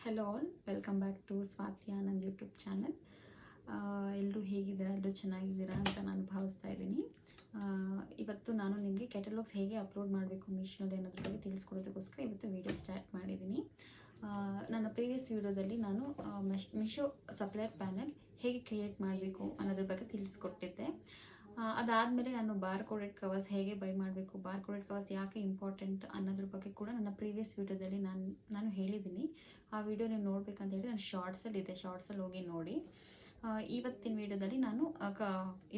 Hello all, welcome back to Swathi Anand YouTube channel. ಎಲ್ಲರೂ ಹೇಗಿದ್ದೀರಾ? ಎಲ್ಲರೂ ಚೆನ್ನಾಗಿದ್ದೀರಾ ಅಂತ ನಾನು ಭಾವಿಸ್ತಾ ಇದ್ದೀನಿ. ಇವತ್ತು ನಾನು ನಿಮಗೆ ಕ್ಯಾಟಲಾಗ್ಸ್ ಹೇಗೆ ಅಪ್ಲೋಡ್ ಮಾಡಬೇಕು ಮೀಶೋದಲ್ಲಿ ಅನ್ನೋದ್ರ ಬಗ್ಗೆ ತಿಳಿಸ್ಕೊಡೋದಕ್ಕೋಸ್ಕರ ಇವತ್ತು ವಿಡಿಯೋ ಸ್ಟಾರ್ಟ್ ಮಾಡಿದ್ದೀನಿ. ನನ್ನ ಪ್ರೀವಿಯಸ್ ವಿಡಿಯೋದಲ್ಲಿ ನಾನು ಮೀಶೋ ಸಪ್ಲೈಯರ್ ಪ್ಯಾನಲ್ ಹೇಗೆ ಕ್ರಿಯೇಟ್ ಮಾಡಬೇಕು ಅನ್ನೋದ್ರ ಬಗ್ಗೆ ತಿಳಿಸ್ಕೊಟ್ಟಿದ್ದೆ. ಅದಾದಮೇಲೆ ನಾನು ಬಾರ್ ಕೋಡೆಡ್ ಕವರ್ಸ್ ಹೇಗೆ ಬೈ ಮಾಡಬೇಕು, ಬಾರ್ ಕೋಡೆಡ್ ಕವರ್ಸ್ ಯಾಕೆ ಇಂಪಾರ್ಟೆಂಟ್ ಅನ್ನೋದ್ರ ಬಗ್ಗೆ ಕೂಡ ನನ್ನ ಪ್ರೀವಿಯಸ್ ವಿಡಿಯೋದಲ್ಲಿ ನಾನು ಹೇಳಿದ್ದೀನಿ. ಆ ವಿಡಿಯೋ ನೀವು ನೋಡಬೇಕಂತ ಹೇಳಿ ನಾನು ಶಾರ್ಟ್ಸಲ್ಲಿ ಹೋಗಿ ನೋಡಿ. ಇವತ್ತಿನ ವಿಡಿಯೋದಲ್ಲಿ ನಾನು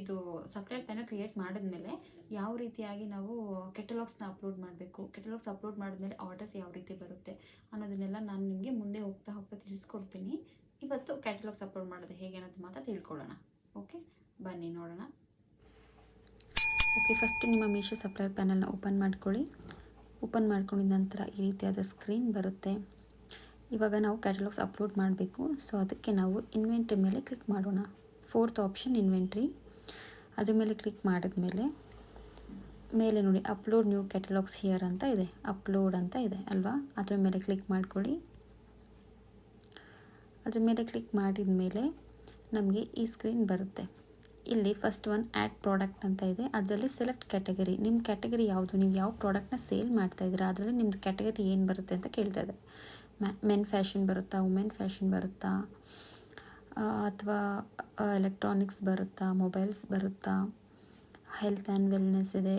ಇದು ಸಪ್ಲೈಯರ್ ಪ್ಯಾನಲ್ ಕ್ರಿಯೇಟ್ ಮಾಡಿದ್ಮೇಲೆ ಯಾವ ರೀತಿಯಾಗಿ ನಾವು ಕೆಟಲಾಗ್ಸ್ನ ಅಪ್ಲೋಡ್ ಮಾಡಬೇಕು, ಕೆಟಲಾಗ್ಸ್ ಅಪ್ಲೋಡ್ ಮಾಡಿದ್ಮೇಲೆ ಆರ್ಡರ್ಸ್ ಯಾವ ರೀತಿ ಬರುತ್ತೆ ಅನ್ನೋದನ್ನೆಲ್ಲ ನಾನು ನಿಮಗೆ ಮುಂದೆ ಹೋಗ್ತಾ ತಿಳಿಸ್ಕೊಡ್ತೀನಿ. ಇವತ್ತು ಕ್ಯಾಟಲಾಗ್ಸ್ ಅಪ್ಲೋಡ್ ಮಾಡೋದು ಹೇಗೆ ಅನ್ನೋದು ಮಾತ್ರ ತಿಳ್ಕೊಳ್ಳೋಣ. ಓಕೆ, ಬನ್ನಿ ನೋಡೋಣ. ಓಕೆ, ಫಸ್ಟು ನಿಮ್ಮ ಮೀಶೋ ಸಪ್ಲೈಯರ್ ಪ್ಯಾನಲ್ನ ಓಪನ್ ಮಾಡ್ಕೊಳ್ಳಿ. ಓಪನ್ ಮಾಡ್ಕೊಂಡಿದ ನಂತರ ಈ ರೀತಿಯಾದ ಸ್ಕ್ರೀನ್ ಬರುತ್ತೆ. ಇವಾಗ ನಾವು ಕ್ಯಾಟಲಾಗ್ಸ್ ಅಪ್ಲೋಡ್ ಮಾಡಬೇಕು. ಸೊ ಅದಕ್ಕೆ ನಾವು ಇನ್ವೆಂಟ್ರಿ ಮೇಲೆ ಕ್ಲಿಕ್ ಮಾಡೋಣ. 4th ಆಪ್ಷನ್ ಇನ್ವೆಂಟ್ರಿ, ಅದ್ರ ಮೇಲೆ ಕ್ಲಿಕ್ ಮಾಡಿದ್ಮೇಲೆ ಮೇಲೆ ನೋಡಿ ಅಪ್ಲೋಡ್ ನ್ಯೂ ಕ್ಯಾಟಲಾಗ್ಸ್ ಹಿಯರ್ ಅಂತ ಇದೆ, ಅಪ್ಲೋಡ್ ಅಂತ ಇದೆ ಅಲ್ವಾ, ಅದ್ರ ಮೇಲೆ ಕ್ಲಿಕ್ ಮಾಡ್ಕೊಳ್ಳಿ. ಅದ್ರ ಮೇಲೆ ಕ್ಲಿಕ್ ಮಾಡಿದ ಮೇಲೆ ನಮಗೆ ಈ ಸ್ಕ್ರೀನ್ ಬರುತ್ತೆ. ಇಲ್ಲಿ ಫಸ್ಟ್ ಒನ್ ಆ್ಯಡ್ ಪ್ರಾಡಕ್ಟ್ ಅಂತ ಇದೆ, ಅದರಲ್ಲಿ ಸೆಲೆಕ್ಟ್ ಕ್ಯಾಟಗರಿ. ನಿಮ್ಮ ಕ್ಯಾಟಗರಿ ಯಾವುದು, ನೀವು ಯಾವ ಪ್ರಾಡಕ್ಟ್ನ ಸೇಲ್ ಮಾಡ್ತಾ ಇದ್ದೀರಾ ಅದರಲ್ಲಿ ನಿಮ್ಮದು ಕ್ಯಾಟಗರಿ ಏನು ಬರುತ್ತೆ ಅಂತ ಕೇಳ್ತಾ ಇದೆ. ಮೆನ್ ಫ್ಯಾಷನ್ ಬರುತ್ತಾ, ವುಮೆನ್ ಫ್ಯಾಷನ್ ಬರುತ್ತಾ, ಅಥವಾ ಎಲೆಕ್ಟ್ರಾನಿಕ್ಸ್ ಬರುತ್ತಾ, ಮೊಬೈಲ್ಸ್ ಬರುತ್ತಾ, ಹೆಲ್ತ್ ಆ್ಯಂಡ್ ವೆಲ್ನೆಸ್ ಇದೆ,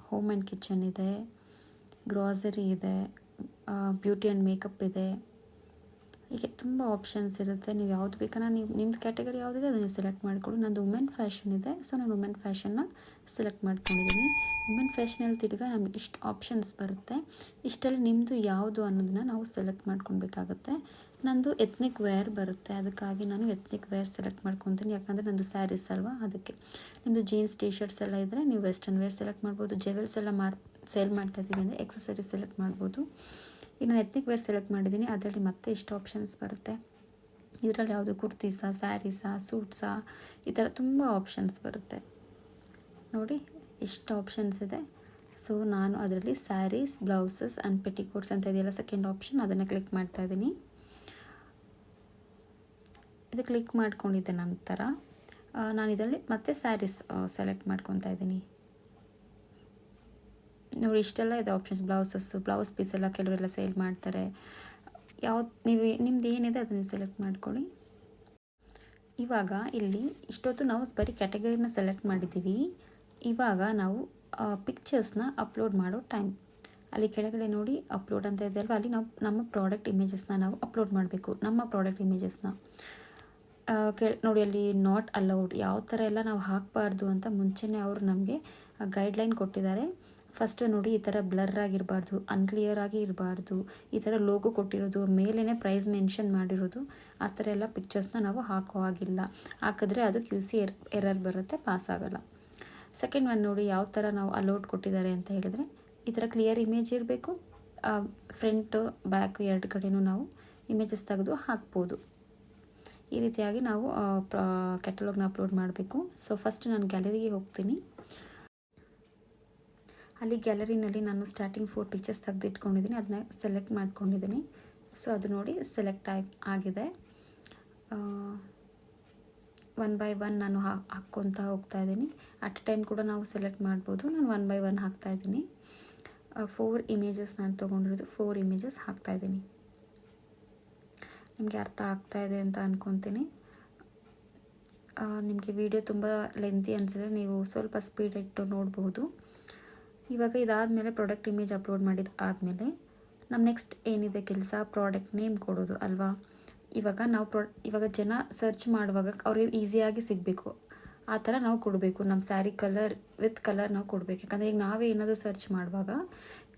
ಹೋಮ್ ಆ್ಯಂಡ್ ಕಿಚನ್ ಇದೆ, ಗ್ರಾಸರಿ ಇದೆ, ಬ್ಯೂಟಿ ಆ್ಯಂಡ್ ಮೇಕಪ್ ಇದೆ. ಹೀಗೆ ತುಂಬ ಆಪ್ಷನ್ಸ್ ಇರುತ್ತೆ. ನೀವು ಯಾವುದು ಬೇಕನ್ನ ನಿಮ್ಮದು ಕ್ಯಾಟಗರಿ ಯಾವುದಿದೆ ಅದನ್ನು ಸೆಲೆಕ್ಟ್ ಮಾಡಿಕೊಳ್ಳಿ. ನಂದು ವುಮೆನ್ ಫ್ಯಾಷನ್ ಇದೆ, ಸೊ ನಾನು ವುಮೆನ್ ಫ್ಯಾಷನ್ನ ಸೆಲೆಕ್ಟ್ ಮಾಡ್ಕೊಂಡಿದ್ದೀನಿ. ವುಮೆನ್ ಫ್ಯಾಷನಲ್ಲಿ ತಿರ್ಗಾ ನಮಗೆ ಇಷ್ಟು ಆಪ್ಷನ್ಸ್ ಬರುತ್ತೆ. ಇಷ್ಟಲ್ಲಿ ನಿಮ್ಮದು ಯಾವುದು ಅನ್ನೋದನ್ನ ನಾವು ಸೆಲೆಕ್ಟ್ ಮಾಡ್ಕೊಳ್ಬೇಕಾಗುತ್ತೆ. ನಂದು ಎತ್ನಿಕ್ ವೇರ್ ಬರುತ್ತೆ, ಅದಕ್ಕಾಗಿ ನಾನು ಎತ್ನಿಕ್ ವೇರ್ ಸೆಲೆಕ್ಟ್ ಮಾಡ್ಕೊತೀನಿ, ಯಾಕಂದರೆ ನಂದು ಸ್ಯಾರೀಸ್ ಅಲ್ವಾ ಅದಕ್ಕೆ. ನಿಮ್ಮದು ಜೀನ್ಸ್ ಟೀ ಶರ್ಟ್ಸ್ ಎಲ್ಲ ಇದ್ದರೆ ನೀವು ವೆಸ್ಟರ್ನ್ ವೇರ್ ಸೆಲೆಕ್ಟ್ ಮಾಡ್ಬೋದು. ಜೆವೆಲ್ಸ್ ಎಲ್ಲ ಸೇಲ್ ಮಾಡ್ತಾ ಇದ್ದೀವಿ ಅಂದರೆ ಎಕ್ಸಸರೀಸ್ ಸೆಲೆಕ್ಟ್ ಮಾಡ್ಬೋದು. ಈಗ ನಾನು ಎತ್ನಿಕ್ ವೇರ್ ಸೆಲೆಕ್ಟ್ ಮಾಡಿದ್ದೀನಿ, ಅದರಲ್ಲಿ ಮತ್ತೆ ಇಷ್ಟು ಆಪ್ಷನ್ಸ್ ಬರುತ್ತೆ. ಇದರಲ್ಲಿ ಯಾವುದು ಕುರ್ತೀಸಾ, ಸ್ಯಾರೀಸಾ, ಸೂಟ್ಸಾ, ಈ ಥರ ತುಂಬ ಆಪ್ಷನ್ಸ್ ಬರುತ್ತೆ ನೋಡಿ, ಇಷ್ಟು ಆಪ್ಷನ್ಸ್ ಇದೆ. ಸೊ ನಾನು ಅದರಲ್ಲಿ ಸ್ಯಾರೀಸ್, ಬ್ಲೌಸಸ್ ಆ್ಯಂಡ್ ಪೆಟಿಕೋಟ್ಸ್ ಅಂತ ಇದೆಯಲ್ಲ ಸೆಕೆಂಡ್ ಆಪ್ಷನ್, ಅದನ್ನು ಕ್ಲಿಕ್ ಮಾಡ್ತಾ ಇದ್ದೀನಿ. ಇದು ಕ್ಲಿಕ್ ಮಾಡ್ಕೊಂಡಿದ್ದೆ ನಂತರ ನಾನು ಇದರಲ್ಲಿ ಮತ್ತೆ ಸ್ಯಾರೀಸ್ ಸೆಲೆಕ್ಟ್ ಮಾಡ್ಕೊತಾ ಇದ್ದೀನಿ ನೋಡಿ. ಇಷ್ಟೆಲ್ಲ ಇದೆ ಆಪ್ಷನ್ಸ್. ಬ್ಲೌಸ್ ಪೀಸ್ ಎಲ್ಲ ಕೆಲವರೆಲ್ಲ ಸೇಲ್ ಮಾಡ್ತಾರೆ. ನಿಮ್ದು ಏನಿದೆ ಅದನ್ನು ಸೆಲೆಕ್ಟ್ ಮಾಡ್ಕೊಳ್ಳಿ. ಇವಾಗ ಇಲ್ಲಿ ಇಷ್ಟೊತ್ತು ನಾವು ಬರೀ ಕ್ಯಾಟಗರಿನ ಸೆಲೆಕ್ಟ್ ಮಾಡಿದ್ದೀವಿ. ಇವಾಗ ನಾವು ಪಿಕ್ಚರ್ಸ್ನ ಅಪ್ಲೋಡ್ ಮಾಡೋ ಟೈಮ್. ಅಲ್ಲಿ ಕೆಳಗಡೆ ನೋಡಿ ಅಪ್ಲೋಡ್ ಅಂತ ಇದೆ ಅಲ್ವಾ, ಅಲ್ಲಿ ನಾವು ನಮ್ಮ ಪ್ರಾಡಕ್ಟ್ ಇಮೇಜಸ್ನ ನಾವು ಅಪ್ಲೋಡ್ ಮಾಡಬೇಕು. ನಮ್ಮ ಪ್ರಾಡಕ್ಟ್ ಇಮೇಜಸ್ನ ನೋಡಿ ಅಲ್ಲಿ ನಾಟ್ ಅಲೌಡ್, ಯಾವ ಥರ ಎಲ್ಲ ನಾವು ಹಾಕಬಾರ್ದು ಅಂತ ಮುಂಚೆನೇ ಅವರು ನಮಗೆ ಗೈಡ್ಲೈನ್ ಕೊಟ್ಟಿದ್ದಾರೆ. ಫಸ್ಟು ನೋಡಿ ಈ ಥರ ಬ್ಲರ್ ಆಗಿರಬಾರ್ದು, ಅನ್ಕ್ಲಿಯರ್ ಆಗಿ ಇರಬಾರ್ದು, ಈ ಥರ ಲೋಗೋ ಕೊಟ್ಟಿರೋದು, ಮೇಲೇ ಪ್ರೈಸ್ ಮೆನ್ಷನ್ ಮಾಡಿರೋದು, ಆ ಥರ ಎಲ್ಲ ಪಿಕ್ಚರ್ಸ್ನ ನಾವು ಹಾಕೋ ಆಗಿಲ್ಲ. ಹಾಕಿದ್ರೆ ಅದು QC ಎರರ್ ಬರುತ್ತೆ, ಪಾಸ್ ಆಗೋಲ್ಲ. ಸೆಕೆಂಡ್ ಒನ್ ನೋಡಿ ಯಾವ ಥರ ನಾವು ಅಲೌಡ್ ಕೊಟ್ಟಿದ್ದಾರೆ ಅಂತ ಹೇಳಿದರೆ ಈ ಥರ ಕ್ಲಿಯರ್ ಇಮೇಜ್ ಇರಬೇಕು. ಫ್ರಂಟು ಬ್ಯಾಕ್ ಎರಡು ಕಡೆಯೂ ನಾವು ಇಮೇಜಸ್ ತೆಗೆದು ಹಾಕ್ಬೋದು. ಈ ರೀತಿಯಾಗಿ ನಾವು ಕ್ಯಾಟಲಾಗ್ನ ಅಪ್ಲೋಡ್ ಮಾಡಬೇಕು. ಸೊ ಫಸ್ಟ್ ನಾನು ಗ್ಯಾಲರಿಗೆ ಹೋಗ್ತೀನಿ. ಅಲ್ಲಿ ಗ್ಯಾಲರಿನಲ್ಲಿ ನಾನು ಸ್ಟಾರ್ಟಿಂಗ್ 4 ಪಿಕ್ಚರ್ಸ್ ತೆಗೆದಿಟ್ಕೊಂಡಿದ್ದೀನಿ, ಅದನ್ನ ಸೆಲೆಕ್ಟ್ ಮಾಡ್ಕೊಂಡಿದ್ದೀನಿ. ಸೊ ಅದು ನೋಡಿ ಸೆಲೆಕ್ಟ್ ಆಗಿದೆ. 1 by 1 ನಾನು ಹಾಕ್ಕೊತಾ ಹೋಗ್ತಾ ಇದ್ದೀನಿ. ಅಟ್ ಟೈಮ್ ಕೂಡ ನಾವು ಸೆಲೆಕ್ಟ್ ಮಾಡ್ಬೋದು. ನಾನು 1 by 1 ಹಾಕ್ತಾ ಇದ್ದೀನಿ. 4 ಇಮೇಜಸ್ ನಾನು ತೊಗೊಂಡಿರೋದು, 4 ಇಮೇಜಸ್ ಹಾಕ್ತಾ ಇದ್ದೀನಿ. ನಿಮಗೆ ಅರ್ಥ ಆಗ್ತಾ ಇದೆ ಅಂತ ಅಂದ್ಕೊತೀನಿ. ನಿಮಗೆ ವಿಡಿಯೋ ತುಂಬ ಲೆಂತಿ ಅನಿಸಿದ್ರೆ ನೀವು ಸ್ವಲ್ಪ ಸ್ಪೀಡ್ ಇಟ್ಟು ನೋಡ್ಬೋದು. ಇವಾಗ ಇದಾದಮೇಲೆ ಪ್ರಾಡಕ್ಟ್ ಇಮೇಜ್ ಅಪ್ಲೋಡ್ ಮಾಡಿದ ಆದಮೇಲೆ ನಮ್ಮ ನೆಕ್ಸ್ಟ್ ಏನಿದೆ ಕೆಲಸ, ಪ್ರಾಡಕ್ಟ್ ನೇಮ್ ಕೊಡೋದು ಅಲ್ವಾ. ಇವಾಗ ಜನ ಸರ್ಚ್ ಮಾಡುವಾಗ ಅವ್ರಿಗೆ ಈಸಿಯಾಗಿ ಸಿಗಬೇಕು, ಆ ಥರ ನಾವು ಕೊಡಬೇಕು. ನಮ್ಮ ಸ್ಯಾರಿ ಕಲರ್ ವಿತ್ ಕಲರ್ ನಾವು ಕೊಡಬೇಕು. ಯಾಕಂದರೆ ಈಗ ನಾವೇ ಏನಾದರೂ ಸರ್ಚ್ ಮಾಡುವಾಗ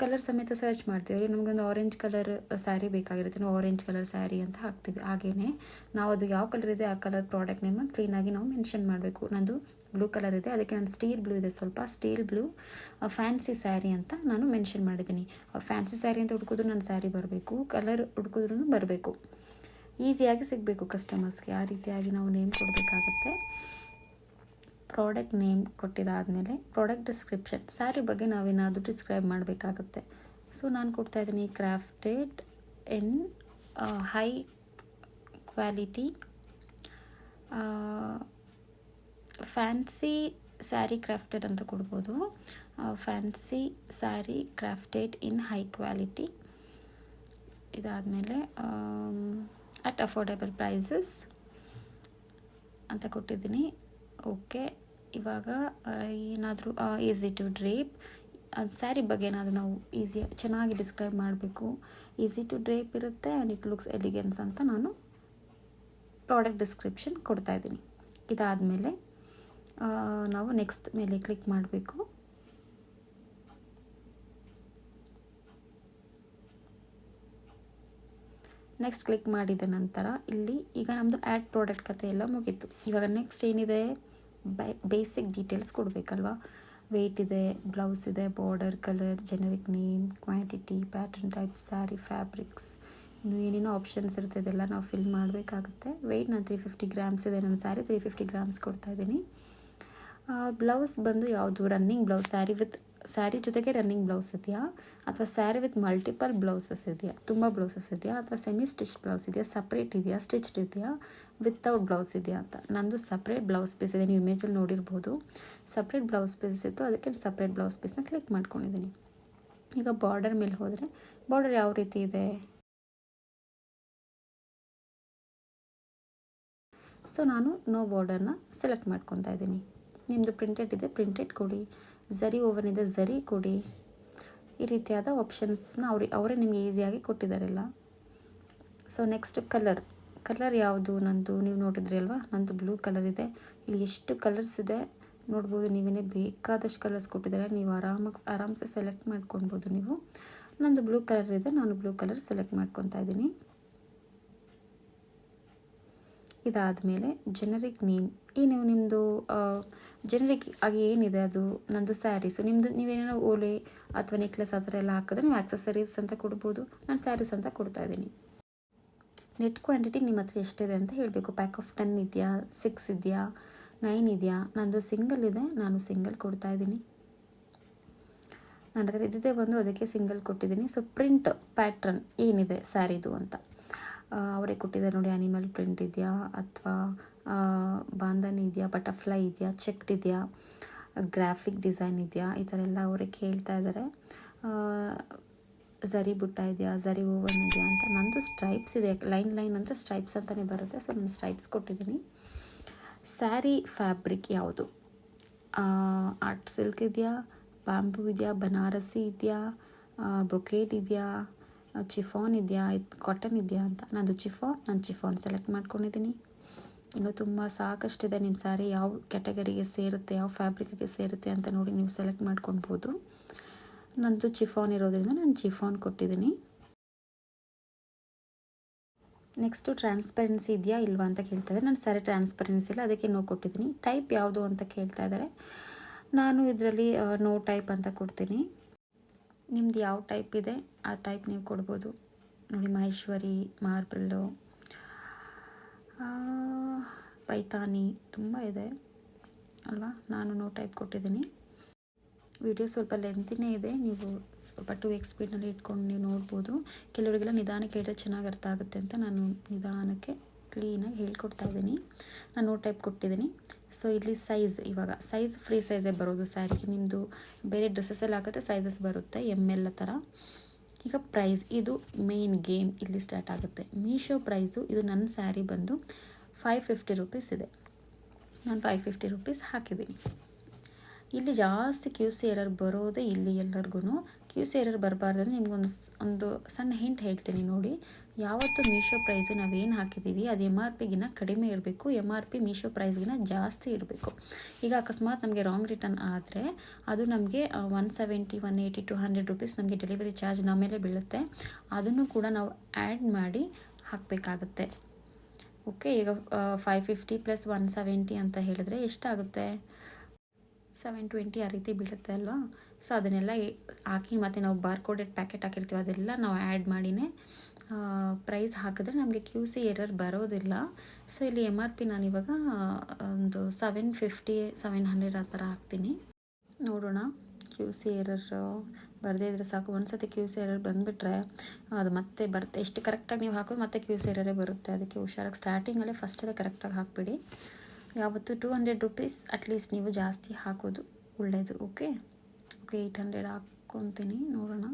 ಕಲರ್ ಸಮೇತ ಸರ್ಚ್ ಮಾಡ್ತೀವಿ. ನಮಗೊಂದು ಆರೆಂಜ್ ಕಲರ್ ಸ್ಯಾರಿ ಬೇಕಾಗಿರುತ್ತೆ, ನಾವು ಆರೆಂಜ್ ಕಲರ್ ಸ್ಯಾರಿ ಅಂತ ಹಾಕ್ತೀವಿ. ಹಾಗೆಯೇ ನಾವು ಅದು ಯಾವ ಕಲರ್ ಇದೆ ಆ ಕಲರ್ ಪ್ರಾಡಕ್ಟ್ ನೇಮ ಕ್ಲೀನಾಗಿ ನಾವು ಮೆನ್ಷನ್ ಮಾಡಬೇಕು. ನಂದು ಬ್ಲೂ ಕಲರ್ ಇದೆ, ಅದಕ್ಕೆ ನಾನು ಸ್ಟೀಲ್ ಬ್ಲೂ ಇದೆ, ಸ್ವಲ್ಪ ಸ್ಟೀಲ್ ಬ್ಲೂ ಫ್ಯಾನ್ಸಿ ಸ್ಯಾರಿ ಅಂತ ನಾನು ಮೆನ್ಷನ್ ಮಾಡಿದ್ದೀನಿ. ಫ್ಯಾನ್ಸಿ ಸ್ಯಾರಿ ಅಂತ ಹುಡ್ಕಿದ್ರು ನನ್ನ ಸ್ಯಾರಿ ಬರಬೇಕು, ಕಲರ್ ಹುಡ್ಕಿದ್ರೂ ಬರಬೇಕು, ಈಸಿಯಾಗಿ ಸಿಗಬೇಕು ಕಸ್ಟಮರ್ಸ್ಗೆ. ಆ ರೀತಿಯಾಗಿ ನಾವು ನೇಮ್ ಕೊಡಬೇಕಾಗುತ್ತೆ. ಪ್ರಾಡಕ್ಟ್ ನೇಮ್ ಕೊಟ್ಟಿದ್ದಾದಮೇಲೆ ಪ್ರಾಡಕ್ಟ್ ಡಿಸ್ಕ್ರಿಪ್ಷನ್, ಸ್ಯಾರಿ ಬಗ್ಗೆ ನಾವೇನಾದರೂ ಡಿಸ್ಕ್ರೈಬ್ ಮಾಡಬೇಕಾಗುತ್ತೆ. ಸೊ ನಾನು ಕೊಡ್ತಾಯಿದ್ದೀನಿ crafted in high quality fancy sari crafted ಅಂತ ಕೊಡ್ಬೋದು. Fancy sari crafted in high quality. ಇದಾದಮೇಲೆ ಅಟ್ ಅಫೋರ್ಡೆಬಲ್ ಪ್ರೈಸಸ್ ಅಂತ ಕೊಟ್ಟಿದ್ದೀನಿ. ಓಕೆ, ಇವಾಗ ಏನಾದರೂ ಈಸಿ ಟು ಡ್ರೇಪ್, ಸ್ಯಾರಿ ಬಗ್ಗೆ ಏನಾದರೂ ನಾವು ಚೆನ್ನಾಗಿ ಡಿಸ್ಕ್ರೈಬ್ ಮಾಡಬೇಕು. ಈಸಿ ಟು ಡ್ರೇಪ್ ಇರುತ್ತೆ ಆ್ಯಂಡ್ ಇಟ್ ಲುಕ್ಸ್ ಎಲಿಗೆನ್ಸ್ ಅಂತ ನಾನು ಪ್ರಾಡಕ್ಟ್ ಡಿಸ್ಕ್ರಿಪ್ಷನ್ ಕೊಡ್ತಾಯಿದ್ದೀನಿ. ಇದಾದಮೇಲೆ ನಾವು ನೆಕ್ಸ್ಟ್ ಮೇಲೆ ಕ್ಲಿಕ್ ಮಾಡಬೇಕು. ನೆಕ್ಸ್ಟ್ ಕ್ಲಿಕ್ ಮಾಡಿದ ನಂತರ ಇಲ್ಲಿ ಈಗ ನಮ್ಮದು ಆ್ಯಡ್ ಪ್ರಾಡಕ್ಟ್ ಕತೆ ಎಲ್ಲ ಮುಗೀತು. ಇವಾಗ ನೆಕ್ಸ್ಟ್ ಏನಿದೆ, ಬೇಸಿಕ್ ಡೀಟೇಲ್ಸ್ ಕೊಡಬೇಕಲ್ವಾ. ವೆಯ್ಟ್ ಇದೆ, ಬ್ಲೌಸ್ ಇದೆ, border, colour, generic name, quantity, pattern type, sari fabrics, ಇನ್ನು ಏನೇನೋ ಆಪ್ಷನ್ಸ್ ಇರುತ್ತೆ, ಇದೆಲ್ಲ ನಾವು ಫಿಲ್ ಮಾಡಬೇಕಾಗುತ್ತೆ. ವೆಯ್ಟ್ ನಾನು 350 ಗ್ರಾಮ್ಸ್ ಇದೆ, ನನ್ನ ಸ್ಯಾರಿ 350 ಗ್ರಾಮ್ಸ್ ಕೊಡ್ತಾಯಿದ್ದೀನಿ. ಬ್ಲೌಸ್ ಬಂದು ಯಾವುದು, ರನ್ನಿಂಗ್ ಬ್ಲೌಸ್, ಸ್ಯಾರಿ ಜೊತೆಗೆ ರನ್ನಿಂಗ್ ಬ್ಲೌಸ್ ಇದೆಯಾ, ಅಥವಾ ಸ್ಯಾರಿ ವಿತ್ ಮಲ್ಟಿಪಲ್ ಬ್ಲೌಸಸ್ ಇದೆಯಾ, ತುಂಬ ಬ್ಲೌಸಸ್ ಇದೆಯಾ, ಅಥವಾ ಸೆಮಿ ಸ್ಟಿಚ್ ಬ್ಲೌಸ್ ಇದೆಯಾ, ಸಪ್ರೇಟ್ ಇದೆಯಾ, ಸ್ಟಿಚ್ಡ್ ಇದೆಯಾ, ವಿತೌಟ್ ಬ್ಲೌಸ್ ಇದೆಯಾ ಅಂತ. ನಂದು ಸಪ್ರೇಟ್ ಬ್ಲೌಸ್ ಪೀಸ್ ಇದೆ, ನೀವು ಇಮೇಜಲ್ಲಿ ನೋಡಿರ್ಬೋದು. ಸಪ್ರೇಟ್ ಬ್ಲೌಸ್ ಪೀಸ್ ಇತ್ತು, ಅದಕ್ಕೆ ಸಪ್ರೇಟ್ ಬ್ಲೌಸ್ ಪೀಸ್ನ ಕ್ಲಿಕ್ ಮಾಡ್ಕೊಂಡಿದ್ದೀನಿ. ಈಗ ಬಾರ್ಡರ್ ಮೇಲೆ ಹೋದರೆ ಬಾರ್ಡರ್ ಯಾವ ರೀತಿ ಇದೆ, ಸೊ ನಾನು ನೋ ಬಾರ್ಡರ್ನ ಸೆಲೆಕ್ಟ್ ಮಾಡ್ಕೊತಾ ಇದ್ದೀನಿ. ನಿಮ್ಮದು ಪ್ರಿಂಟೆಡ್ ಇದೆ, ಪ್ರಿಂಟೆಡ್ ಕೊಡಿ. ಝರಿ ಓವನ್ ಇದೆ, ಝರಿ ಕೊಡಿ. ಈ ರೀತಿಯಾದ ಆಪ್ಷನ್ಸ್ನ ಅವರೇ ನಿಮಗೆ ಈಸಿಯಾಗಿ ಕೊಟ್ಟಿದ್ದಾರೆಲ್ಲ. ಸೊ ನೆಕ್ಸ್ಟ್ ಕಲರ್ ಯಾವುದು ನಂದು, ನೀವು ನೋಡಿದ್ರಿ ಅಲ್ವಾ, ನಂದು ಬ್ಲೂ ಕಲರ್ ಇದೆ. ಇಲ್ಲಿ ಎಷ್ಟು ಕಲರ್ಸ್ ಇದೆ ನೋಡ್ಬೋದು, ನೀವೇ ಬೇಕಾದಷ್ಟು ಕಲರ್ಸ್ ಕೊಟ್ಟಿದ್ದಾರೆ, ನೀವು ಆರಾಮ್ಸೆ ಸೆಲೆಕ್ಟ್ ಮಾಡ್ಕೊಳ್ಬೋದು ನೀವು. ನಂದು ಬ್ಲೂ ಕಲರ್ ಇದೆ, ನಾನು ಬ್ಲೂ ಕಲರ್ ಸೆಲೆಕ್ಟ್ ಮಾಡ್ಕೊತಾ ಇದ್ದೀನಿ. ಇದಾದಮೇಲೆ ಜೆನರಿಕ್ ನೇಮ್, ನೀವು ನಿಮ್ಮದು ಜೆನರಿಕ್ ಆಗಿ ಏನಿದೆ ಅದು ನಂದು ಸ್ಯಾರೀಸು, ನೀವೇನೋ ಓಲೆ ಅಥವಾ ನೆಕ್ಲೆಸ್ ಆ ಥರ ಎಲ್ಲ ಹಾಕಿದ್ರೆ ನೀವು ಆಕ್ಸೆಸರೀಸ್ ಅಂತ ಕೊಡ್ಬೋದು. ನಾನು ಸ್ಯಾರೀಸ್ ಅಂತ ಕೊಡ್ತಾಯಿದ್ದೀನಿ. ನೆಟ್ ಕ್ವಾಂಟಿಟಿ ನಿಮ್ಮ ಹತ್ರ ಎಷ್ಟಿದೆ ಅಂತ ಹೇಳಬೇಕು. ಪ್ಯಾಕ್ ಆಫ್ 10 ಇದೆಯಾ, 6 ಇದೆಯಾ, 9 ಇದೆಯಾ. ನಂದು ಸಿಂಗಲ್ ಇದೆ, ನಾನು ಸಿಂಗಲ್ ಕೊಡ್ತಾಯಿದ್ದೀನಿ. ನನ್ನ ಹತ್ರ ಇದ್ದಿದ್ದೇ ಒಂದು, ಅದಕ್ಕೆ ಸಿಂಗಲ್ ಕೊಟ್ಟಿದ್ದೀನಿ. ಸೊ ಪ್ರಿಂಟ್ ಪ್ಯಾಟ್ರನ್ ಏನಿದೆ ಸ್ಯಾರಿದು ಅಂತ ಅವರೇ ಕೊಟ್ಟಿದ್ದಾರೆ ನೋಡಿ. ಆ್ಯನಿಮಲ್ ಪ್ರಿಂಟ್ ಇದೆಯಾ, ಅಥವಾ ಬಾಂಧನಿ ಇದೆಯಾ, ಬಟರ್ಫ್ಲೈ ಇದೆಯಾ, ಚೆಕ್ಡ್ ಇದೆಯಾ, ಗ್ರಾಫಿಕ್ ಡಿಸೈನ್ ಇದೆಯಾ, ಈ ಥರ ಎಲ್ಲ ಅವರೇ ಕೇಳ್ತಾ ಇದ್ದಾರೆ. ಝರಿ ಬುಟ್ಟ ಇದೆಯಾ, ಝರಿ ಓವನ್ ಇದೆಯಾ ಅಂತ. ನಂದು ಸ್ಟ್ರೈಪ್ಸ್ ಇದೆ, ಲೈನ್ ಅಂದರೆ ಸ್ಟ್ರೈಪ್ಸ್ ಅಂತಲೇ ಬರುತ್ತೆ, ಸೊ ನಾನು ಸ್ಟ್ರೈಪ್ಸ್ ಕೊಟ್ಟಿದ್ದೀನಿ. ಸ್ಯಾರಿ ಫ್ಯಾಬ್ರಿಕ್ ಯಾವುದು, ಆರ್ಟ್ ಸಿಲ್ಕ್ ಇದೆಯಾ, ಬ್ಯಾಂಬೂ ಇದೆಯಾ, ಬನಾರಸಿ ಇದೆಯಾ, ಬ್ರೊಕೇಡ್ ಇದೆಯಾ, ಚಿಫಾನ್ ಇದೆಯಾ, ಕಾಟನ್ ಇದೆಯಾ ಅಂತ. ನಾನು ಚಿಫಾನ್ ಸೆಲೆಕ್ಟ್ ಮಾಡ್ಕೊಂಡಿದ್ದೀನಿ. ಇನ್ನೂ ತುಂಬ ಸಾಕಷ್ಟಿದೆ. ನಿಮ್ಮ ಸ್ಯಾರಿ ಯಾವ ಕ್ಯಾಟಗರಿಗೆ ಸೇರುತ್ತೆ, ಯಾವ ಫ್ಯಾಬ್ರಿಕ್ಗೆ ಸೇರುತ್ತೆ ಅಂತ ನೋಡಿ ನೀವು ಸೆಲೆಕ್ಟ್ ಮಾಡ್ಕೊಳ್ಬೋದು. ನಂದು ಚಿಫಾನ್ ಇರೋದ್ರಿಂದ ನಾನು ಚಿಫಾನ್ ಕೊಟ್ಟಿದ್ದೀನಿ. ನೆಕ್ಸ್ಟು ಟ್ರಾನ್ಸ್ಪರೆನ್ಸಿ ಇದೆಯಾ ಇಲ್ವಾ ಅಂತ ಕೇಳ್ತಾ ಇದ್ದಾರೆ. ನಾನು ಸ್ಯಾರಿ ಟ್ರಾನ್ಸ್ಪರೆನ್ಸಿ ಇಲ್ಲ, ಅದಕ್ಕೆ ನೋ ಕೊಟ್ಟಿದ್ದೀನಿ. ಟೈಪ್ ಯಾವುದು ಅಂತ ಕೇಳ್ತಾ ಇದ್ದಾರೆ. ನಾನು ಇದರಲ್ಲಿ ನೋ ಟೈಪ್ ಅಂತ ಕೊಡ್ತೀನಿ. ನಿಮ್ದು ಯಾವ ಟೈಪ್ ಇದೆ ಆ ಟೈಪ್ ನೀವು ಕೊಡ್ಬೋದು. ನೋಡಿ, ಮಹೇಶ್ವರಿ, ಮಾರ್ಬಲ್ಲು, ಪೈತಾನಿ ತುಂಬ ಇದೆ ಅಲ್ವಾ. ನಾನು ನೋ ಟೈಪ್ ಕೊಟ್ಟಿದ್ದೀನಿ. ವಿಡಿಯೋ ಸ್ವಲ್ಪ ಲೆಂತಿನೇ ಇದೆ, ನೀವು ಸ್ವಲ್ಪ 2x ಸ್ಪೀಡ್ನಲ್ಲಿ ಇಟ್ಕೊಂಡು ನೀವು ನೋಡ್ಬೋದು. ಕೆಲವರಿಗೆಲ್ಲ ನಿಧಾನಕ್ಕೆ ಹೇಳಿದ್ರೆ ಚೆನ್ನಾಗಿ ಅರ್ಥ ಆಗುತ್ತೆ ಅಂತ ನಾನು ನಿಧಾನಕ್ಕೆ ಕ್ಲೀನಾಗಿ ಹೇಳ್ಕೊಡ್ತಾ ಇದ್ದೀನಿ. ನಾನು ನೋ ಟೈಪ್ ಕೊಟ್ಟಿದ್ದೀನಿ. ಸೊ ಇಲ್ಲಿ ಇವಾಗ ಸೈಜ್ ಫ್ರೀ ಸೈಜೇ ಬರೋದು ಸ್ಯಾರಿಗೆ. ನಿಮ್ಮದು ಬೇರೆ ಡ್ರೆಸ್ಸಸ್ಸಲ್ಲಿ ಹಾಕಿದ್ರೆ ಸೈಜಸ್ ಬರುತ್ತೆ ML ಥರ. ಈಗ ಪ್ರೈಸ್, ಇದು ಮೇನ್ ಗೇಮ್ ಇಲ್ಲಿ ಸ್ಟಾರ್ಟ್ ಆಗುತ್ತೆ. ಮೀಶೋ ಪ್ರೈಸು, ಇದು ನನ್ನ ಸ್ಯಾರಿ ಬಂದು 550 ರೂಪೀಸ್ ಇದೆ. ನಾನು 550 ರೂಪೀಸ್ ಹಾಕಿದ್ದೀನಿ. ಇಲ್ಲಿ ಜಾಸ್ತಿ QC ಎರರ್ ಬರೋದೇ ಇಲ್ಲಿ ಎಲ್ಲರಿಗೂ. QC ಎರರ್ ಬರಬಾರ್ದು ಅಂದರೆ ನಿಮ್ಗೊಂದು ಸಣ್ಣ ಹಿಂಟ್ ಹೇಳ್ತೀನಿ ನೋಡಿ. ಯಾವತ್ತು ಮೀಶೋ ಪ್ರೈಸು ನಾವೇನು ಹಾಕಿದ್ದೀವಿ ಅದು MRPಗಿನ್ನ ಕಡಿಮೆ ಇರಬೇಕು, MRP ಮೀಶೋ ಪ್ರೈಸ್ಗಿನ್ನ ಜಾಸ್ತಿ ಇರಬೇಕು. ಈಗ ಅಕಸ್ಮಾತ್ ನಮಗೆ ರಾಂಗ್ ರಿಟರ್ನ್ ಆದರೆ ಅದು ನಮಗೆ 170, 180 to 100 ರೂಪೀಸ್ ನಮಗೆ ಡೆಲಿವರಿ ಚಾರ್ಜ್ ನಮ್ಮ ಮೇಲೆ ಬೀಳುತ್ತೆ. ಅದನ್ನು ಕೂಡ ನಾವು ಆ್ಯಡ್ ಮಾಡಿ ಹಾಕಬೇಕಾಗುತ್ತೆ. ಓಕೆ, ಈಗ 550 + 170 ಅಂತ ಹೇಳಿದ್ರೆ ಎಷ್ಟಾಗುತ್ತೆ, 720 ಆ ರೀತಿ ಬೀಳುತ್ತೆ ಅಲ್ವಾ. ಸೊ ಅದನ್ನೆಲ್ಲ ಹಾಕಿ ಮತ್ತು ನಾವು ಬಾರ್ಕೋಡೆಡ್ ಪ್ಯಾಕೆಟ್ ಹಾಕಿರ್ತೀವಿ ಅದೆಲ್ಲ ನಾವು ಆ್ಯಡ್ ಮಾಡಿನೇ ಪ್ರೈಸ್ ಹಾಕಿದ್ರೆ ನಮಗೆ QC ಎರರ್ ಬರೋದಿಲ್ಲ. ಸೊ ಇಲ್ಲಿ MRP ನಾನಿವಾಗ ಒಂದು 750, 700 ಆ ಥರ ಹಾಕ್ತೀನಿ. ನೋಡೋಣ ಕ್ಯೂ ಸಿ ಎರರ್ ಬರದೇ ಇದ್ರೆ ಸಾಕು. ಒಂದು ಸತಿ ಕ್ಯೂ ಸಿ ಎರರ್ ಬಂದುಬಿಟ್ರೆ ಅದು ಮತ್ತೆ ಬರುತ್ತೆ. ಎಷ್ಟು ಕರೆಕ್ಟಾಗಿ ನೀವು ಹಾಕೋದು ಮತ್ತೆ ಕ್ಯೂ ಸಿ ಎರರೇ ಬರುತ್ತೆ. ಅದಕ್ಕೆ ಹುಷಾರಾಗಿ ಸ್ಟಾರ್ಟಿಂಗಲ್ಲೇ ಫಸ್ಟಲ್ಲೇ ಕರೆಕ್ಟಾಗಿ ಹಾಕಿಬಿಡಿ. ಯಾವತ್ತು 200 ರುಪೀಸ್ ಅಟ್ಲೀಸ್ಟ್ ನೀವು ಜಾಸ್ತಿ ಹಾಕೋದು ಒಳ್ಳೆಯದು. ಓಕೆ 800 ಹಾಕ್ಕೊತೀನಿ, ನೋಡೋಣ.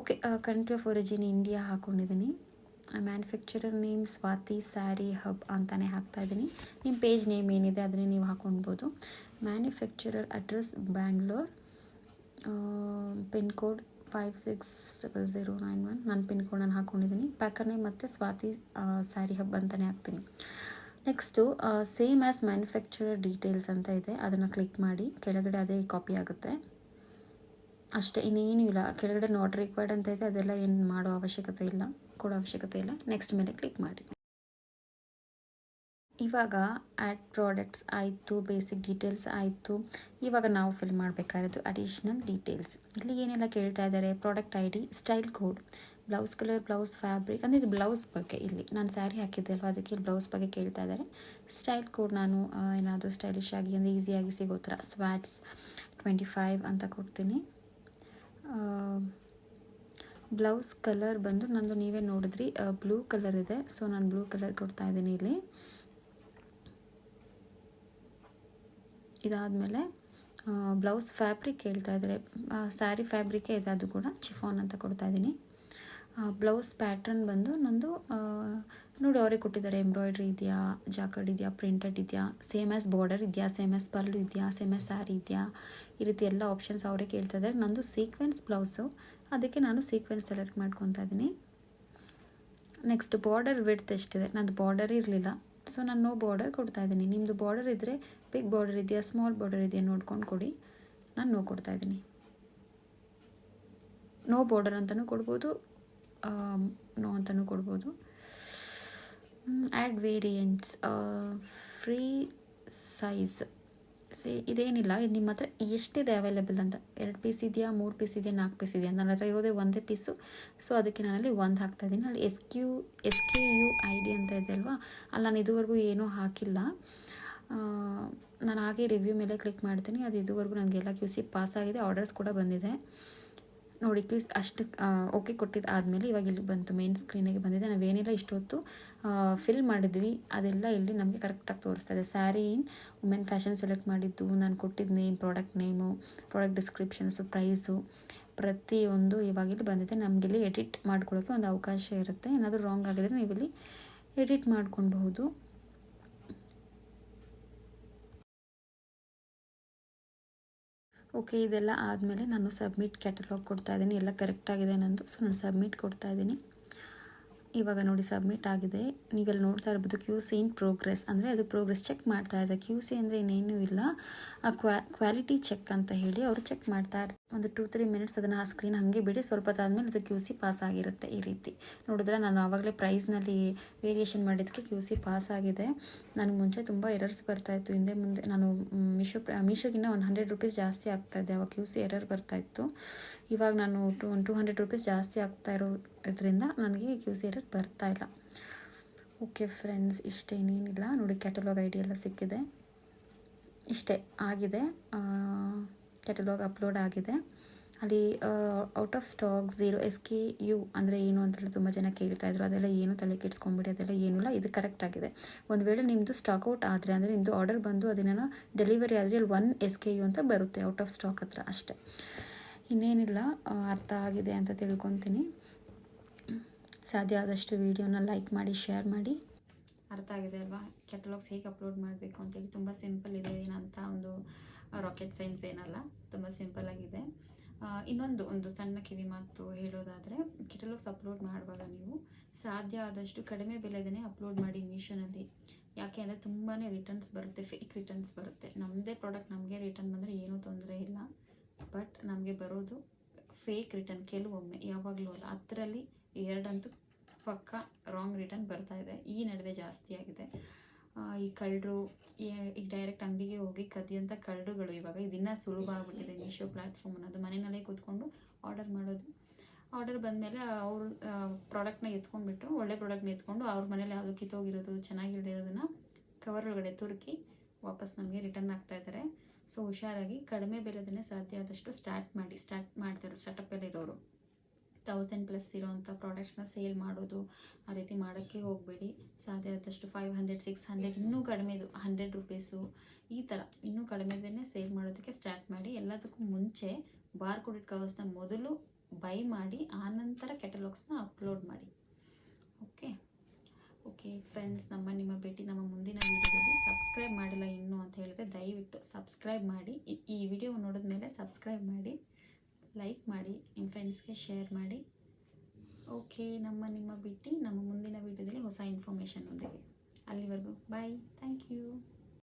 Okay, country of origin India ಹಾಕ್ಕೊಂಡಿದ್ದೀನಿ. Manufacturer name Swathi sari hub ಅಂತಲೇ ಹಾಕ್ತಾಯಿದ್ದೀನಿ. ನಿಮ್ಮ ಪೇಜ್ ನೇಮ್ ಏನಿದೆ ಅದನ್ನೇ ನೀವು ಹಾಕ್ಕೊಳ್ಬೋದು. Manufacturer address Bangalore, pin code 560091. ನನ್ನ ಪಿನ್ ಕೋಡ್ ನಾನು ಹಾಕ್ಕೊಂಡಿದ್ದೀನಿ. ಪ್ಯಾಕರ್ ನೇಮ್ ಮತ್ತು ಸ್ವಾತಿ ಸ್ಯಾರಿ ಹಬ್ ಅಂತಲೇ ಹಾಕ್ತೀನಿ. Next same as manufacturer details ಅಂತ ಇದೆ, ಅದನ್ನು ಕ್ಲಿಕ್ ಮಾಡಿ. ಕೆಳಗಡೆ ಅದೇ ಕಾಪಿ ಆಗುತ್ತೆ ಅಷ್ಟೇ, ಇನ್ನೇನೂ ಇಲ್ಲ. ಕೆಳಗಡೆ ನಾಟ್ ರಿಕ್ವೈರ್ಡ್ ಅಂತ ಇದೆ, ಅದೆಲ್ಲ ಏನು ಮಾಡೋ ಅವಶ್ಯಕತೆ ಇಲ್ಲ, ಕೊಡೋ ಅವಶ್ಯಕತೆ ಇಲ್ಲ. ನೆಕ್ಸ್ಟ್ ಮೇಲೆ ಕ್ಲಿಕ್ ಮಾಡಿ. ಇವಾಗ ಆ್ಯಡ್ ಪ್ರಾಡಕ್ಟ್ಸ್ ಆಯಿತು, ಬೇಸಿಕ್ ಡೀಟೇಲ್ಸ್ ಆಯಿತು. ಇವಾಗ ನಾವು ಫಿಲ್ ಮಾಡಬೇಕಾಗಿರೋದು ಅಡಿಷ್ನಲ್ ಡೀಟೇಲ್ಸ್. ಇಲ್ಲಿ ಏನೆಲ್ಲ ಕೇಳ್ತಾ ಇದ್ದಾರೆ, product I D, style code, blouse colour, blouse fabric, ಅಂದರೆ ಇದು ಬ್ಲೌಸ್ ಬಗ್ಗೆ. ಇಲ್ಲಿ ನಾನು ಸ್ಯಾರಿ ಹಾಕಿದ್ದೆ ಅಲ್ವ, ಅದಕ್ಕೆ ಇಲ್ಲಿ ಬ್ಲೌಸ್ ಬಗ್ಗೆ ಕೇಳ್ತಾ ಇದ್ದಾರೆ. ಸ್ಟೈಲ್ ಕೋಡ್ ನಾನು ಏನಾದರೂ ಸ್ಟೈಲಿಶ್ ಆಗಿ ಅಂದರೆ ಈಸಿಯಾಗಿ ಸಿಗೋ ಥರ ಸ್ವ್ಯಾಟ್ಸ್ 25 ಅಂತ ಕೊಡ್ತೀನಿ. ಬ್ಲೌಸ್ ಕಲರ್ ಬಂದು ನಂದು ನೀವೇ ನೋಡಿದ್ರಿ ಬ್ಲೂ ಕಲರ್ ಇದೆ, ಸೊ ನಾನು ಬ್ಲೂ ಕಲರ್ ಕೊಡ್ತಾ ಇದ್ದೀನಿ ಇಲ್ಲಿ. ಇದಾದಮೇಲೆ ಬ್ಲೌಸ್ ಫ್ಯಾಬ್ರಿಕ್ ಕೇಳ್ತಾ ಇದ್ದಾರೆ, ಸ್ಯಾರಿ ಫ್ಯಾಬ್ರಿಕೇ ಇದೆ, ಅದು ಕೂಡ ಚಿಫಾನ್ ಅಂತ ಕೊಡ್ತಾ ಇದ್ದೀನಿ. ಬ್ಲೌಸ್ ಪ್ಯಾಟ್ರನ್ ಬಂದು ನಂದು ನೋಡಿ ಅವರೇ ಕೊಟ್ಟಿದ್ದಾರೆ. ಎಂಬ್ರಾಯ್ಡ್ರಿ ಇದೆಯಾ, ಜಾಕರ್ಡ್ ಇದೆಯಾ, ಪ್ರಿಂಟೆಡ್ ಇದೆಯಾ, ಸೇಮ್ ಆ್ಯಸ್ ಬಾರ್ಡರ್ ಇದೆಯಾ, ಸೇಮ್ ಆ್ಯಸ್ ಪಲ್ಲು ಇದೆಯಾ, ಸೇಮ್ ಆ್ಯಸ್ ಸ್ಯಾರಿ ಇದೆಯಾ, ಈ ರೀತಿ ಎಲ್ಲ ಆಪ್ಷನ್ಸ್ ಅವರೇ ಕೇಳ್ತಾ ಇದ್ದಾರೆ. ನಂದು ಸೀಕ್ವೆನ್ಸ್ ಬ್ಲೌಸು, ಅದಕ್ಕೆ ನಾನು ಸೀಕ್ವೆನ್ಸ್ ಸೆಲೆಕ್ಟ್ ಮಾಡ್ಕೊತಾ ಇದ್ದೀನಿ. ನೆಕ್ಸ್ಟ್ ಬಾರ್ಡರ್ ವಿಡ್ತ್ ಎಷ್ಟಿದೆ, ನಂದು ಬಾರ್ಡರ್ ಇರಲಿಲ್ಲ, ಸೊ ನಾನು ನೋ ಬಾರ್ಡರ್ ಕೊಡ್ತಾ ಇದ್ದೀನಿ. ನಿಮ್ಮದು ಬಾರ್ಡರ್ ಇದ್ದರೆ ಬಿಗ್ ಬಾರ್ಡರ್ ಇದೆಯಾ, ಸ್ಮಾಲ್ ಬಾರ್ಡರ್ ಇದೆಯಾ ನೋಡ್ಕೊಂಡು ಕೊಡಿ. ನಾನು ನೋ ಕೊಡ್ತಾ ಇದ್ದೀನಿ. ನೋ ಬಾರ್ಡರ್ ಅಂತಲೂ ಕೊಡ್ಬೋದು, ನೋ ಅಂತಲೂ ಕೊಡ್ಬೋದು. ಆ್ಯಡ್ ವೇರಿಯಂಟ್ಸ್, ಫ್ರೀ ಸೈಜ್, ಇದೇನಿಲ್ಲ, ಇದು ನಿಮ್ಮ ಹತ್ರ ಎಷ್ಟಿದೆ ಅವೈಲೇಬಲ್ ಅಂತ. 2 ಪೀಸ್ ಇದೆಯಾ, 3 ಪೀಸ್ ಇದೆಯಾ, 4 ಪೀಸ್ ಇದೆಯಾ, ನನ್ನ ಹತ್ರ ಇರೋದೇ ಒಂದೇ ಪೀಸು, ಸೊ ಅದಕ್ಕೆ ನಾನಲ್ಲಿ 1 ಹಾಕ್ತಾಯಿದ್ದೀನಿ. ಅಲ್ಲಿ SKU ID ಅಂತ ಇದೆ ಅಲ್ವಾ, ಅಲ್ಲಿ ನಾನು ಇದುವರೆಗೂ ಏನೂ ಹಾಕಿಲ್ಲ. ನಾನು ಹಾಗೆ ರಿವ್ಯೂ ಮೇಲೆ ಕ್ಲಿಕ್ ಮಾಡ್ತೀನಿ. ಅದು ಇದುವರೆಗೂ ನನಗೆಲ್ಲ QC ಪಾಸ್ ಆಗಿದೆ, ಆರ್ಡರ್ಸ್ ಕೂಡ ಬಂದಿದೆ ನೋಡಿ. ಪ್ಲೀಸ್ ಅಷ್ಟು ಓಕೆ ಕೊಟ್ಟಿದ್ದು ಆದಮೇಲೆ ಇವಾಗ ಇಲ್ಲಿ ಬಂತು, ಮೇನ್ ಸ್ಕ್ರೀನಿಗೆ ಬಂದಿದೆ. ನಾವೇನೆಲ್ಲ ಇಷ್ಟೊತ್ತು ಫಿಲ್ ಮಾಡಿದ್ವಿ ಅದೆಲ್ಲ ಇಲ್ಲಿ ನಮಗೆ ಕರೆಕ್ಟಾಗಿ ತೋರಿಸ್ತಾ ಇದೆ. Sari in women fashion select ಮಾಡಿದ್ದು, ನಾನು ಕೊಟ್ಟಿದ್ದು name, product name, product descriptions, price, ಪ್ರತಿಯೊಂದು ಇವಾಗ ಇಲ್ಲಿ ಬಂದಿದೆ. ನಮಗಿಲ್ಲಿ ಎಡಿಟ್ ಮಾಡ್ಕೊಳ್ಳೋಕ್ಕೆ ಒಂದು ಅವಕಾಶ ಇರುತ್ತೆ. ಏನಾದರೂ ರಾಂಗ್ ಆಗಿದ್ರೆ ನೀವಿಲ್ಲಿ ಎಡಿಟ್ ಮಾಡ್ಕೊಳ್ಬಹುದು. ಓಕೆ, ಇದೆಲ್ಲ ಆದಮೇಲೆ ನಾನು ಸಬ್ಮಿಟ್ ಕ್ಯಾಟಲಾಗ್ ಕೊಡ್ತಾ ಇದ್ದೀನಿ. ಎಲ್ಲ ಕರೆಕ್ಟಾಗಿದೆ ನಂದು, ಸೊ ನಾನು ಸಬ್ಮಿಟ್ ಕೊಡ್ತಾ ಇದ್ದೀನಿ. ಇವಾಗ ನೋಡಿ ಸಬ್ಮಿಟ್ ಆಗಿದೆ. ನೀವೆಲ್ಲ ನೋಡ್ತಾ ಇರ್ಬೋದು QC ಇನ್ ಪ್ರೋಗ್ರೆಸ್, ಅಂದರೆ ಅದು ಪ್ರೋಗ್ರೆಸ್ ಚೆಕ್ ಮಾಡ್ತಾ ಇದೆ. QC ಅಂದರೆ ಇನ್ನೇನೂ ಇಲ್ಲ, ಕ್ವಾಲಿಟಿ ಚೆಕ್ ಅಂತ ಹೇಳಿ ಅವರು ಚೆಕ್ ಮಾಡ್ತಾ ಇರ್ತಾರೆ. ಒಂದು 2-3 ಮಿನಿಟ್ಸ್ ಅದನ್ನು ಆ ಸ್ಕ್ರೀನ್ ಹಾಗೆ ಬಿಡಿ, ಸ್ವಲ್ಪ ಆದಮೇಲೆ ಅದು QC ಪಾಸ್ ಆಗಿರುತ್ತೆ. ಈ ರೀತಿ ನೋಡಿದ್ರೆ ನಾನು ಆವಾಗಲೇ ಪ್ರೈಸ್ನಲ್ಲಿ ವೇರಿಯೇಷನ್ ಮಾಡಿದ್ದಕ್ಕೆ QC ಪಾಸ್ ಆಗಿದೆ. ನನಗೆ ಮುಂಚೆ ತುಂಬ ಎರರ್ಸ್ ಬರ್ತಾಯಿತ್ತು, ಹಿಂದೆ ಮುಂದೆ ನಾನು ಮೀಶೋಗಿನ್ನ ಒಂದು 100 ರುಪೀಸ್ ಜಾಸ್ತಿ ಆಗ್ತಾಯಿದ್ದೆ, ಅವಾಗ QC ಎರರ್ ಬರ್ತಾಯಿತ್ತು. ಇವಾಗ ನಾನು 200 ರುಪೀಸ್ ಜಾಸ್ತಿ ಆಗ್ತಾ ಇರೋದ್ರಿಂದ ನನಗೆ QC ಎರರ್ ಬರ್ತಾಯಿಲ್ಲ. ಓಕೆ ಫ್ರೆಂಡ್ಸ್, ಇಷ್ಟೇ, ಇನ್ನೇನಿಲ್ಲ. ನೋಡಿ ಕ್ಯಾಟಲಾಗ್ ID ಎಲ್ಲ ಸಿಕ್ಕಿದೆ, ಇಷ್ಟೇ ಆಗಿದೆ. ಕ್ಯಾಟಲಾಗ್ ಅಪ್ಲೋಡ್ ಆಗಿದೆ. ಅಲ್ಲಿ ಔಟ್ ಆಫ್ ಸ್ಟಾಕ್ 0 SKU ಅಂದರೆ ಏನು ಅಂತೆಲ್ಲ ತುಂಬ ಜನ ಕೇಳ್ತಾಯಿದ್ರು. ಅದೆಲ್ಲ ಏನು ತಲೆ ಕೆಡಿಸ್ಕೊಂಬಿಡಿ, ಅದೆಲ್ಲ ಏನಿಲ್ಲ. ಇದು ಕರೆಕ್ಟ್ ಆಗಿದೆ. ಒಂದು ವೇಳೆ ನಿಮ್ಮದು ಸ್ಟಾಕ್ ಔಟ್ ಆದರೆ, ಅಂದರೆ ನಿಮ್ಮದು ಆರ್ಡರ್ ಬಂದು ಅದನ್ನು ಡೆಲಿವರಿ ಆದರೆ ಅಲ್ಲಿ 1 SKU ಅಂತ ಬರುತ್ತೆ ಔಟ್ ಆಫ್ ಸ್ಟಾಕ್ ಹತ್ರ, ಅಷ್ಟೇ, ಇನ್ನೇನಿಲ್ಲ. ಅರ್ಥ ಆಗಿದೆ ಅಂತ ತಿಳ್ಕೊತೀನಿ. ಸಾಧ್ಯ ಆದಷ್ಟು ವೀಡಿಯೋನ ಲೈಕ್ ಮಾಡಿ, ಶೇರ್ ಮಾಡಿ. ಅರ್ಥ ಆಗಿದೆ ಅಲ್ವಾ ಕ್ಯಾಟಲಾಗ್ಸ್ ಹೇಗೆ ಅಪ್ಲೋಡ್ ಮಾಡಬೇಕು ಅಂತೇಳಿ. ತುಂಬ ಸಿಂಪಲ್ ಇದೆ, ಏನಂತ ಒಂದು ರಾಕೆಟ್ ಸೈನ್ಸ್ ಏನಲ್ಲ, ತುಂಬ ಸಿಂಪಲ್ ಆಗಿದೆ. ಒಂದು ಸಣ್ಣ ಕಿವಿ ಮಾತು ಹೇಳೋದಾದರೆ, ಕ್ಯಾಟಲಾಗ್ಸ್ ಅಪ್ಲೋಡ್ ಮಾಡುವಾಗ ನೀವು ಸಾಧ್ಯ ಆದಷ್ಟು ಕಡಿಮೆ ಬೆಲೆದೇ ಅಪ್ಲೋಡ್ ಮಾಡಿ ಮೀಶೋನಲ್ಲಿ. ಯಾಕೆ ಅಂದರೆ ತುಂಬಾ ರಿಟರ್ನ್ಸ್ ಬರುತ್ತೆ, ಫೇಕ್ ರಿಟರ್ನ್ಸ್ ಬರುತ್ತೆ. ನಮ್ಮದೇ ಪ್ರಾಡಕ್ಟ್ ನಮಗೆ ರಿಟರ್ನ್ ಬಂದರೆ ಏನೂ ತೊಂದರೆ ಇಲ್ಲ, ಬಟ್ ನಮಗೆ ಬರೋದು ಫೇಕ್ ರಿಟರ್ನ್ ಕೆಲವೊಮ್ಮೆ, ಯಾವಾಗಲೂ ಅಲ್ಲ. 10ರಲ್ಲಿ 2 ಪಕ್ಕ ರಾಂಗ್ ರಿಟರ್ನ್ ಬರ್ತಾ ಇದೆ. ಈ ನಡುವೆ ಜಾಸ್ತಿ ಆಗಿದೆ. ಈ ಕಳ್ಳರು, ಈಗ ಡೈರೆಕ್ಟ್ ಅಂಗಡಿಗೆ ಹೋಗಿ ಕದಿಯಂಥ ಕಳ್ಳರುಗಳು ಇವಾಗ ಇದನ್ನು ಸುಲಭ ಆಗಿಬಿಟ್ಟಿದೆ. ಮೀಶೋ ಪ್ಲ್ಯಾಟ್ಫಾರ್ಮ್ ಅನ್ನೋದು ಮನೆಯಲ್ಲೇ ಕೂತ್ಕೊಂಡು ಆರ್ಡರ್ ಮಾಡೋದು. ಆರ್ಡರ್ ಬಂದಮೇಲೆ ಅವರು ಪ್ರಾಡಕ್ಟ್ನ ಎತ್ಕೊಂಡ್ಬಿಟ್ಟು, ಒಳ್ಳೆ ಪ್ರಾಡಕ್ಟ್ನ ಎತ್ಕೊಂಡು ಅವ್ರ ಮನೇಲಿ ಯಾವುದು ಕಿತ್ತೋಗಿರೋದು, ಚೆನ್ನಾಗಿಲ್ಲದೆ ಇರೋದನ್ನು ಕವರ್ ಒಳಗಡೆ ತುರುಕಿ ವಾಪಸ್ ನಮಗೆ ರಿಟರ್ನ್ ಆಗ್ತಾಯಿದ್ದಾರೆ. ಸೊ ಹುಷಾರಾಗಿ ಕಡಿಮೆ ಬೆಲೆದಲ್ಲೇ ಸಾಧ್ಯ ಆದಷ್ಟು ಸ್ಟಾರ್ಟ್ ಮಾಡ್ತಾರೆ ಸ್ಟಾರ್ಟಪ್ಪಲ್ಲಿರೋರು. 1000+ ಇರೋವಂಥ ಪ್ರಾಡಕ್ಟ್ಸ್ನ ಸೇಲ್ ಮಾಡೋದು ಆ ರೀತಿ ಮಾಡೋಕ್ಕೆ ಹೋಗಬೇಡಿ. ಸಾಧ್ಯ ಆದಷ್ಟು 500, 600, ಇನ್ನೂ ಕಡಿಮೆದು 100 ರೂಪೀಸು ಈ ಥರ ಇನ್ನೂ ಕಡಿಮೆದನ್ನೇ ಸೇಲ್ ಮಾಡೋದಕ್ಕೆ ಸ್ಟಾರ್ಟ್ ಮಾಡಿ. ಎಲ್ಲದಕ್ಕೂ ಮುಂಚೆ ಬಾರ್ಕೋಡೆಡ್ ಕವರ್ಸ್ನ ಮೊದಲು ಬೈ ಮಾಡಿ, ಆನಂತರ ಕೆಟಲಾಗ್ಸ್ನ ಅಪ್ಲೋಡ್ ಮಾಡಿ. ಓಕೆ ಫ್ರೆಂಡ್ಸ್, ನಿಮ್ಮ ಭೇಟಿ ನಮ್ಮ ಮುಂದಿನ ವೀಡಿಯೋದಲ್ಲಿ. ಸಬ್ಸ್ಕ್ರೈಬ್ ಮಾಡಿಲ್ಲ ಇನ್ನೂ ಅಂತ ಹೇಳಿದ್ರೆ ದಯವಿಟ್ಟು ಸಬ್ಸ್ಕ್ರೈಬ್ ಮಾಡಿ. ಈ ವಿಡಿಯೋ ನೋಡಿದ ಮೇಲೆ ಸಬ್ಸ್ಕ್ರೈಬ್ ಮಾಡಿ, ಲೈಕ್ ಮಾಡಿ, ನಿಮ್ಮ ಫ್ರೆಂಡ್ಸ್ಗೆ ಶೇರ್ ಮಾಡಿ. ಓಕೆ, ನಿಮ್ಮ ಭೇಟಿ ನಮ್ಮ ಮುಂದಿನ ವೀಡಿಯೋದಲ್ಲಿ ಹೊಸ ಇನ್ಫಾರ್ಮೇಷನ್ ಒಂದಿಗೆ. ಅಲ್ಲಿವರೆಗೂ ಬಾಯ್, ಥ್ಯಾಂಕ್ ಯು.